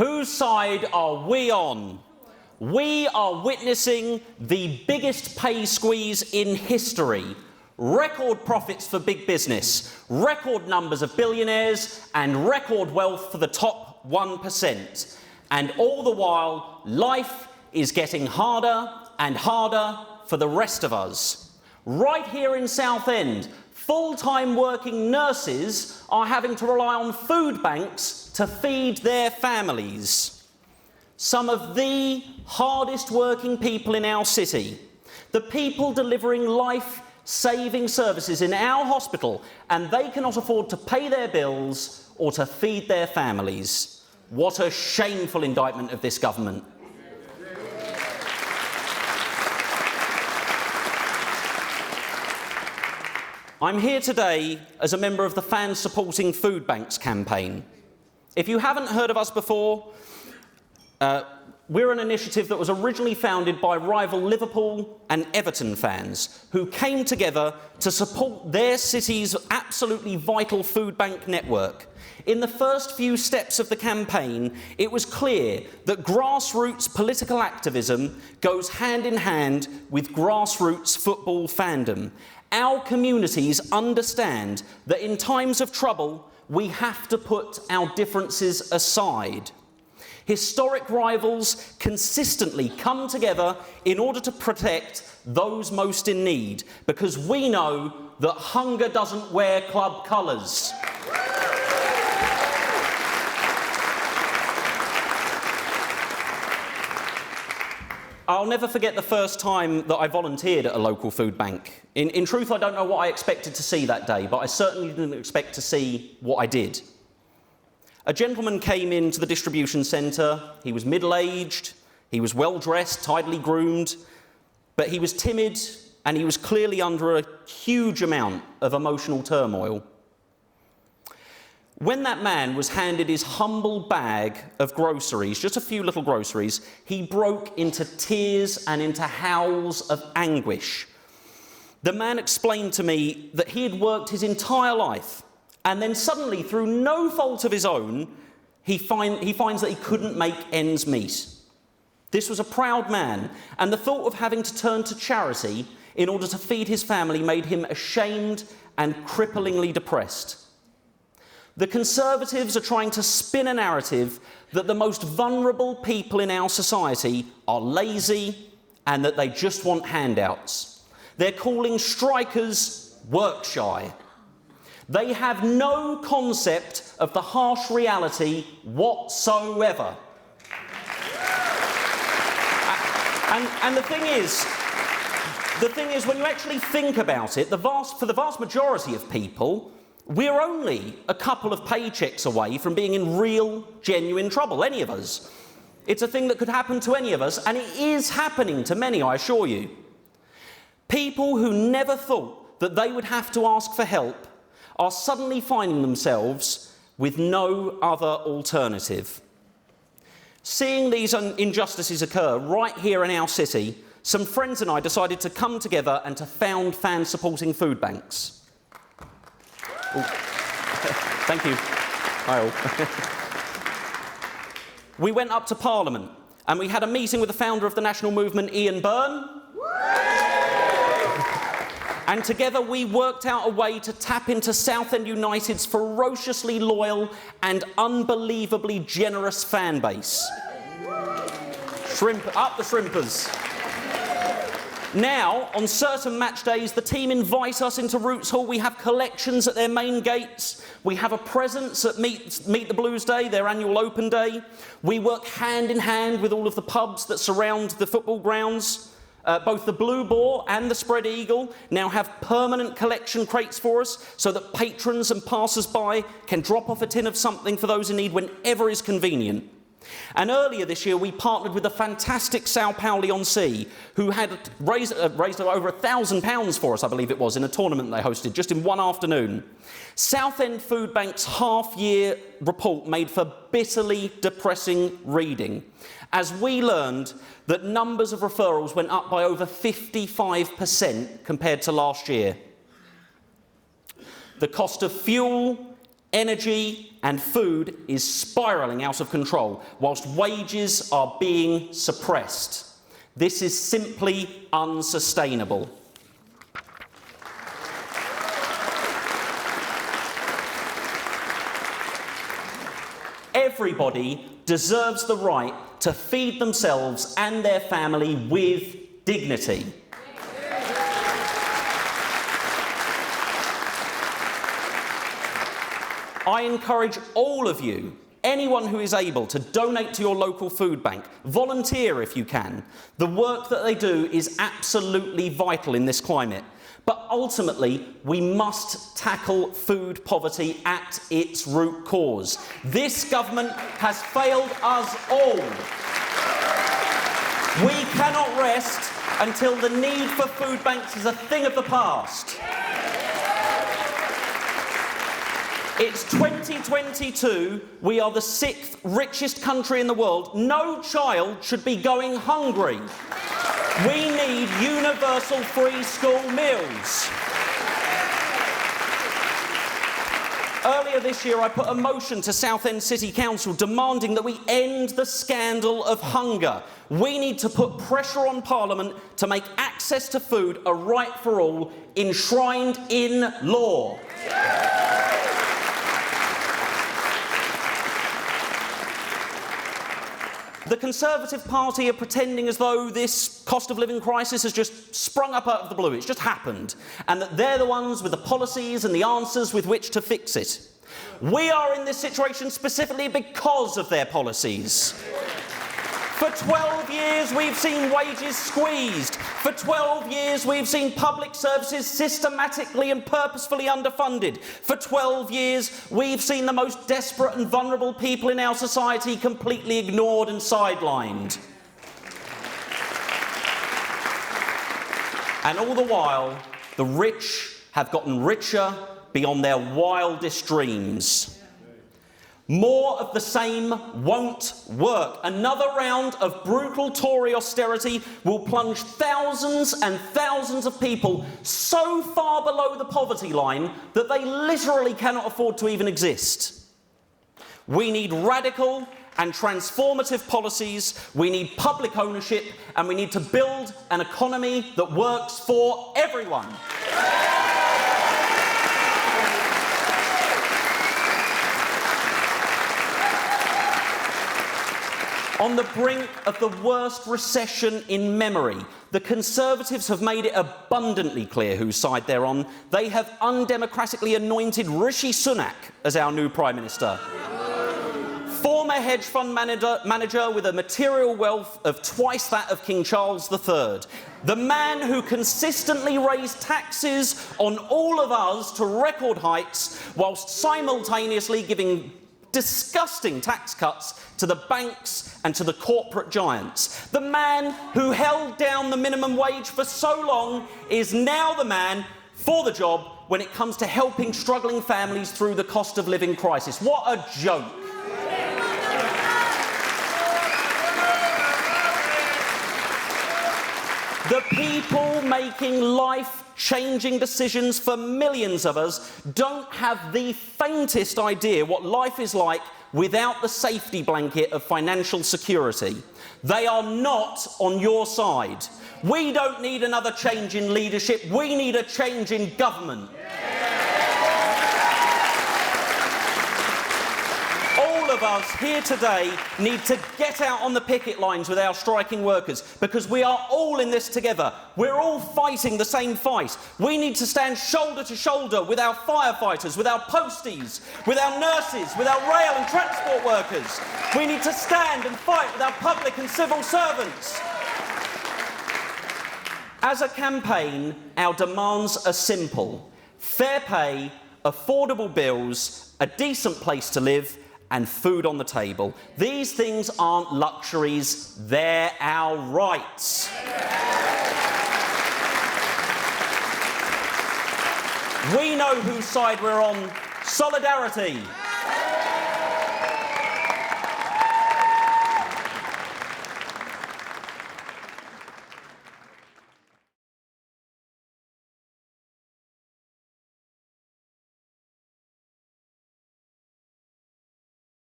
Whose side are we on? We are witnessing the biggest pay squeeze in history. Record profits for big business, record numbers of billionaires, and record wealth for the top 1%. And all the while, life is getting harder and harder for the rest of us. Right here in Southend, full-time working nurses are having to rely on food banks to feed their families. Some of the hardest working people in our city, the people delivering life-saving services in our hospital, and they cannot afford to pay their bills or to feed their families. What a shameful indictment of this government. I'm here today as a member of the Fans Supporting Foodbanks campaign. If you haven't heard of us before, we're an initiative that was originally founded by rival Liverpool and Everton fans who came together to support their city's absolutely vital food bank network. In the first few steps of the campaign, it was clear that grassroots political activism goes hand in hand with grassroots football fandom. Our communities understand that in times of trouble, we have to put our differences aside. Historic rivals consistently come together in order to protect those most in need, because we know that hunger doesn't wear club colours. I'll never forget the first time that I volunteered at a local food bank. In truth, I don't know what I expected to see that day, but I certainly didn't expect to see what I did. A gentleman came into the distribution centre. He was middle-aged, he was well-dressed, tidily groomed, but he was timid and he was clearly under a huge amount of emotional turmoil. When that man was handed his humble bag of groceries, just a few little groceries, he broke into tears and into howls of anguish. The man explained to me that he had worked his entire life, and then suddenly, through no fault of his own, he finds that he couldn't make ends meet. This was a proud man, and the thought of having to turn to charity in order to feed his family made him ashamed and cripplingly depressed. The Conservatives are trying to spin a narrative that the most vulnerable people in our society are lazy and that they just want handouts. They're calling strikers work shy. They have no concept of the harsh reality whatsoever. And the thing is, when you actually think about it, for the vast majority of people, we're only a couple of paychecks away from being in real, genuine trouble, any of us. It's a thing that could happen to any of us, and it is happening to many, I assure you. People who never thought that they would have to ask for help are suddenly finding themselves with no other alternative. Seeing these injustices occur right here in our city, some friends and I decided to come together and to found Fans Supporting Foodbanks. Thank you. Hi all. We went up to Parliament and we had a meeting with the founder of the national movement, Ian Byrne. And together we worked out a way to tap into Southend United's ferociously loyal and unbelievably generous fan base. Up the shrimpers. Now, on certain match days, the team invite us into Roots Hall. We have collections at their main gates. We have a presence at Meet the Blues Day, their annual open day. We work hand in hand with all of the pubs that surround the football grounds. Both the Blue Boar and the Spread Eagle now have permanent collection crates for us so that patrons and passers-by can drop off a tin of something for those in need whenever is convenient. And earlier this year, we partnered with the fantastic Southend-on-Sea, who had raised over £1,000 for us, I believe it was, in a tournament they hosted just in one afternoon. Southend Foodbank's half-year report made for bitterly depressing reading, as we learned that numbers of referrals went up by over 55% compared to last year. The cost of fuel, Energy and food is spiralling out of control, whilst wages are being suppressed. This is simply unsustainable. Everybody deserves the right to feed themselves and their family with dignity. I encourage all of you, anyone who is able, to donate to your local food bank. Volunteer if you can. The work that they do is absolutely vital in this climate. But ultimately, we must tackle food poverty at its root cause. This government has failed us all. We cannot rest until the need for food banks is a thing of the past. It's 2022, we are the 6th richest country in the world. No child should be going hungry. We need universal free school meals. Earlier this year, I put a motion to Southend City Council demanding that we end the scandal of hunger. We need to put pressure on Parliament to make access to food a right for all, enshrined in law. The Conservative Party are pretending as though this cost of living crisis has just sprung up out of the blue. It's just happened. And that they're the ones with the policies and the answers with which to fix it. We are in this situation specifically because of their policies. For 12 years, we've seen wages squeezed. For 12 years, we've seen public services systematically and purposefully underfunded. For 12 years, we've seen the most desperate and vulnerable people in our society completely ignored and sidelined. And all the while, the rich have gotten richer beyond their wildest dreams. More of the same won't work. Another round of brutal Tory austerity will plunge thousands and thousands of people so far below the poverty line that they literally cannot afford to even exist. We need radical and transformative policies, we need public ownership, and we need to build an economy that works for everyone. On the brink of the worst recession in memory, the Conservatives have made it abundantly clear whose side they're on. They have undemocratically anointed Rishi Sunak as our new Prime Minister. Former hedge fund manager with a material wealth of twice that of King Charles III. The man who consistently raised taxes on all of us to record heights whilst simultaneously giving disgusting tax cuts to the banks and to the corporate giants. The man who held down the minimum wage for so long is now the man for the job when it comes to helping struggling families through the cost of living crisis. What a joke. The people making life-changing decisions for millions of us don't have the faintest idea what life is like without the safety blanket of financial security. They are not on your side. We don't need another change in leadership. We need a change in government. All of us here today need to get out on the picket lines with our striking workers, because we are all in this together. We're all fighting the same fight. We need to stand shoulder to shoulder with our firefighters, with our posties, with our nurses, with our rail and transport workers. We need to stand and fight with our public and civil servants. As a campaign, our demands are simple: fair pay, affordable bills, a decent place to live, and food on the table. These things aren't luxuries, they're our rights. We know whose side we're on. Solidarity.